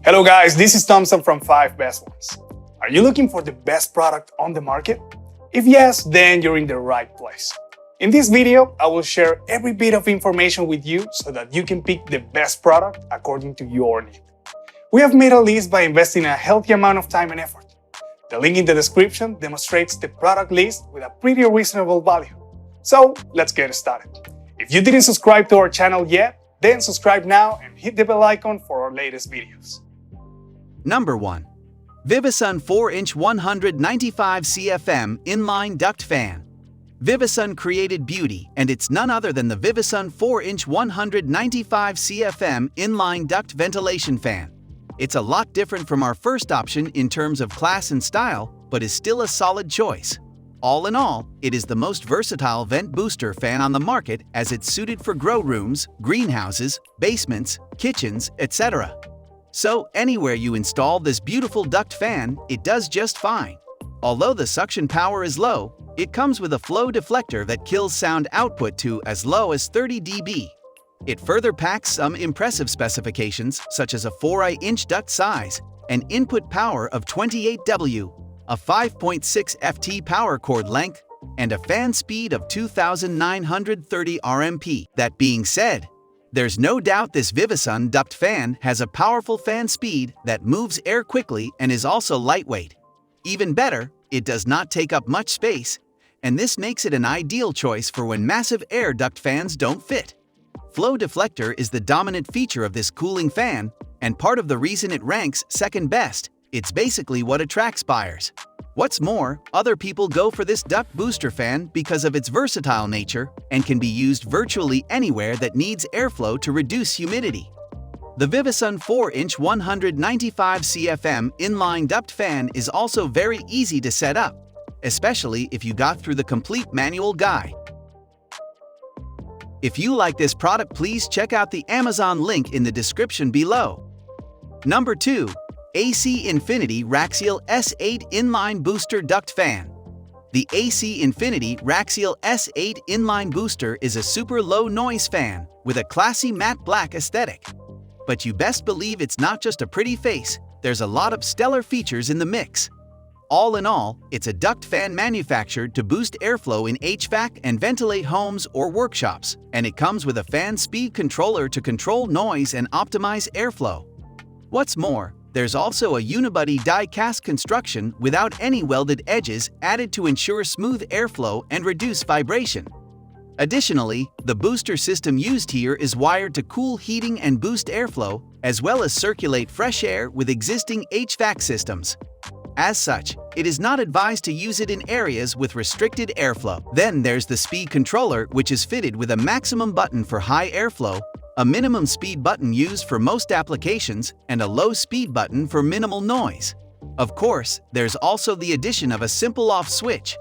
Hello guys, this is Thompson from 5 Best Ones. Are you looking for the best product on the market? If yes, then you're in the right place. In this video, I will share every bit of information with you so that you can pick the best product according to your need. We have made a list by investing a healthy amount of time and effort. The link in the description demonstrates the product list with a pretty reasonable value. So let's get started. If you didn't subscribe to our channel yet, then subscribe now and hit the bell icon for our latest videos. Number 1. VIVOSUN 4-inch 195 CFM Inline Duct Fan. VIVOSUN created beauty, and it's none other than the VIVOSUN 4-inch 195 CFM Inline Duct Ventilation Fan. It's a lot different from our first option in terms of class and style, but is still a solid choice. All in all, it is the most versatile vent booster fan on the market as it's suited for grow rooms, greenhouses, basements, kitchens, etc. So anywhere you install this beautiful duct fan, it does just fine. Although the suction power is low, it comes with a flow deflector that kills sound output to as low as 30 dB. It further packs some impressive specifications such as a 4-inch duct size, an input power of 28 W, a 5.6 FT power cord length, and a fan speed of 2,930 RMP. That being said, there's no doubt this VIVOSUN duct fan has a powerful fan speed that moves air quickly and is also lightweight. Even better, it does not take up much space, and this makes it an ideal choice for when massive air duct fans don't fit. Flow deflector is the dominant feature of this cooling fan, and part of the reason it ranks second best. It's basically what attracts buyers. What's more, other people go for this duct booster fan because of its versatile nature and can be used virtually anywhere that needs airflow to reduce humidity. The VIVOSUN 4-inch 195 CFM inline duct fan is also very easy to set up, especially if you got through the complete manual guide. If you like this product, please check out the Amazon link in the description below. Number 2. AC Infinity RAXIAL S8 Inline Booster Duct Fan. The AC Infinity RAXIAL S8 Inline Booster is a super low noise fan with a classy matte black aesthetic. But you best believe it's not just a pretty face, there's a lot of stellar features in the mix. All in all, it's a duct fan manufactured to boost airflow in HVAC and ventilate homes or workshops, and it comes with a fan speed controller to control noise and optimize airflow. What's more, there's also a unibody die-cast construction without any welded edges added to ensure smooth airflow and reduce vibration. Additionally, the booster system used here is wired to cool heating and boost airflow, as well as circulate fresh air with existing HVAC systems. As such, it is not advised to use it in areas with restricted airflow. Then there's the speed controller, which is fitted with a maximum button for high airflow, a minimum speed button used for most applications, and a low speed button for minimal noise. Of course, there's also the addition of a simple off switch.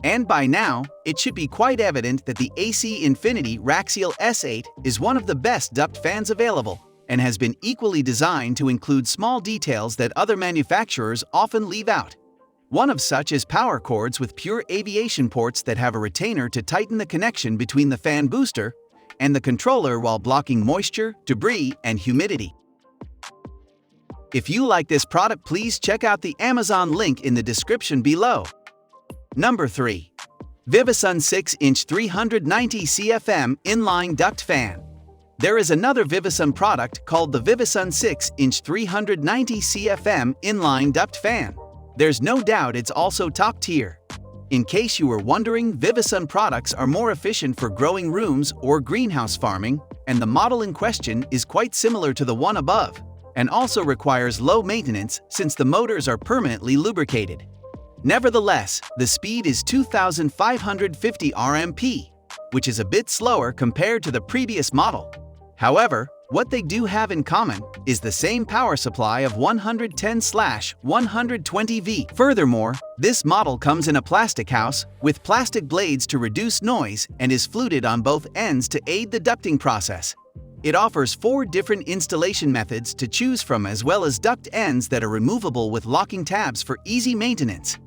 And by now, it should be quite evident that the AC Infinity RAXIAL S8 is one of the best duct fans available, and has been equally designed to include small details that other manufacturers often leave out. One of such is power cords with pure aviation ports that have a retainer to tighten the connection between the fan booster and the controller while blocking moisture, debris, and humidity. If you like this product, please check out the Amazon link in the description below. Number 3. VIVOSUN 6-inch 390 CFM Inline Duct Fan. There is another VIVOSUN product called the VIVOSUN 6-inch 390 CFM Inline Duct Fan. There's no doubt it's also top tier. In case you were wondering, VIVOSUN products are more efficient for growing rooms or greenhouse farming, and the model in question is quite similar to the one above, and also requires low maintenance since the motors are permanently lubricated. Nevertheless, the speed is 2,550 RMP, which is a bit slower compared to the previous model. However, what they do have in common is the same power supply of 110/120 V. Furthermore, this model comes in a plastic house with plastic blades to reduce noise and is fluted on both ends to aid the ducting process. It offers 4 different installation methods to choose from, as well as duct ends that are removable with locking tabs for easy maintenance.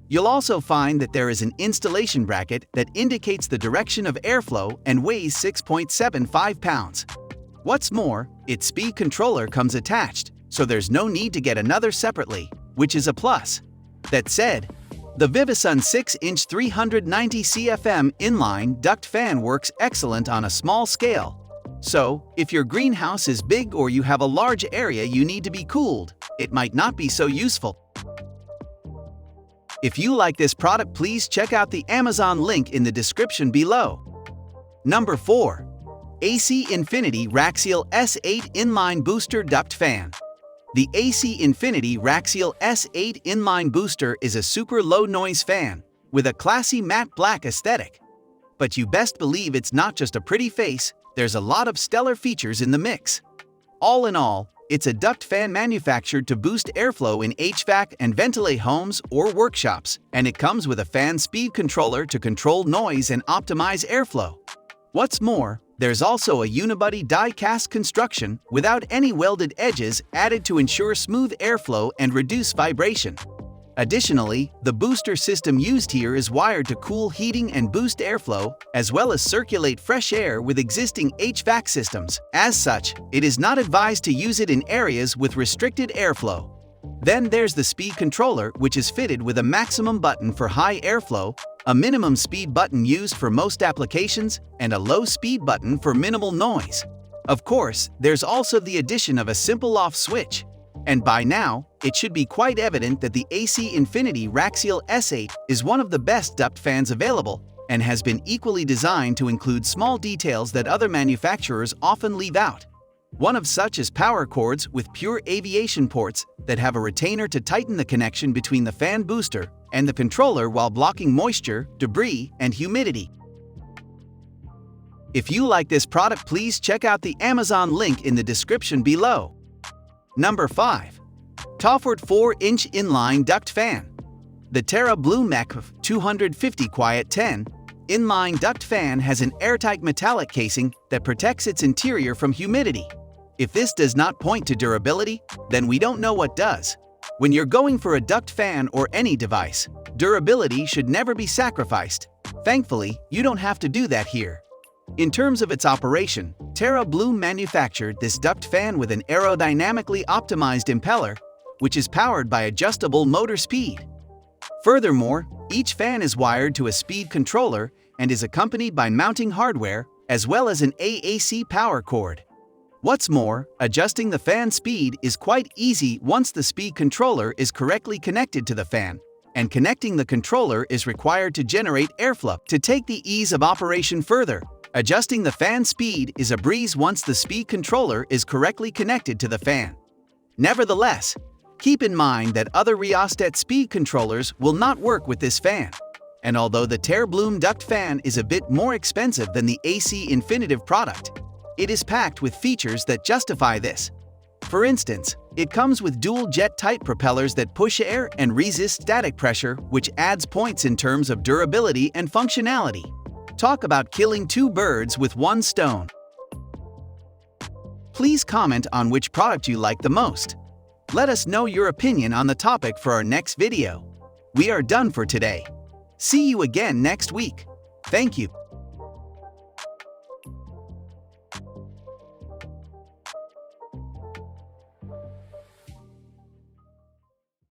You'll also find that there is an installation bracket that indicates the direction of airflow and weighs 6.75 pounds. What's more, its speed controller comes attached, so there's no need to get another separately, which is a plus. That said, the VIVOSUN 6-inch 390 CFM inline duct fan works excellent on a small scale. So, if your greenhouse is big or you have a large area you need to be cooled, it might not be so useful. If you like this product, please check out the Amazon link in the description below. Number 4. AC Infinity RAXIAL S8 Inline Booster Duct Fan. The AC Infinity RAXIAL S8 Inline Booster is a super low-noise fan with a classy matte black aesthetic. But you best believe it's not just a pretty face, there's a lot of stellar features in the mix. All in all, it's a duct fan manufactured to boost airflow in HVAC and ventilate homes or workshops, and it comes with a fan speed controller to control noise and optimize airflow. What's more, there's also a unibody die-cast construction without any welded edges added to ensure smooth airflow and reduce vibration. Additionally, the booster system used here is wired to cool heating and boost airflow, as well as circulate fresh air with existing HVAC systems. As such, it is not advised to use it in areas with restricted airflow. Then there's the speed controller, which is fitted with a maximum button for high airflow, a minimum speed button used for most applications, and a low speed button for minimal noise. Of course, there's also the addition of a simple off switch. And by now, it should be quite evident that the AC Infinity RAXIAL S8 is one of the best duct fans available and has been equally designed to include small details that other manufacturers often leave out. One of such is power cords with pure aviation ports that have a retainer to tighten the connection between the fan booster and the controller while blocking moisture, debris, and humidity. If you like this product, please check out the Amazon link in the description below. Number 5. Toford 4-inch Inline Duct Fan. The TerraBloom ECF 250 Quiet 10 Inline Duct Fan has an airtight metallic casing that protects its interior from humidity. If this does not point to durability, then we don't know what does. When you're going for a duct fan or any device, durability should never be sacrificed. Thankfully, you don't have to do that here. In terms of its operation, TerraBloom manufactured this duct fan with an aerodynamically optimized impeller, which is powered by adjustable motor speed. Furthermore, each fan is wired to a speed controller and is accompanied by mounting hardware as well as an AAC power cord. What's more, adjusting the fan speed is quite easy once the speed controller is correctly connected to the fan, and connecting the controller is required to generate airflow. To take the ease of operation further, adjusting the fan speed is a breeze once the speed controller is correctly connected to the fan. Nevertheless, keep in mind that other rheostat speed controllers will not work with this fan. And although the TerraBloom duct fan is a bit more expensive than the AC Infinitive product, it is packed with features that justify this. For instance, it comes with dual jet tight propellers that push air and resist static pressure, which adds points in terms of durability and functionality. Talk about killing two birds with one stone. Please comment on which product you like the most. Let us know your opinion on the topic for our next video. We are done for today. See you again next week. Thank you.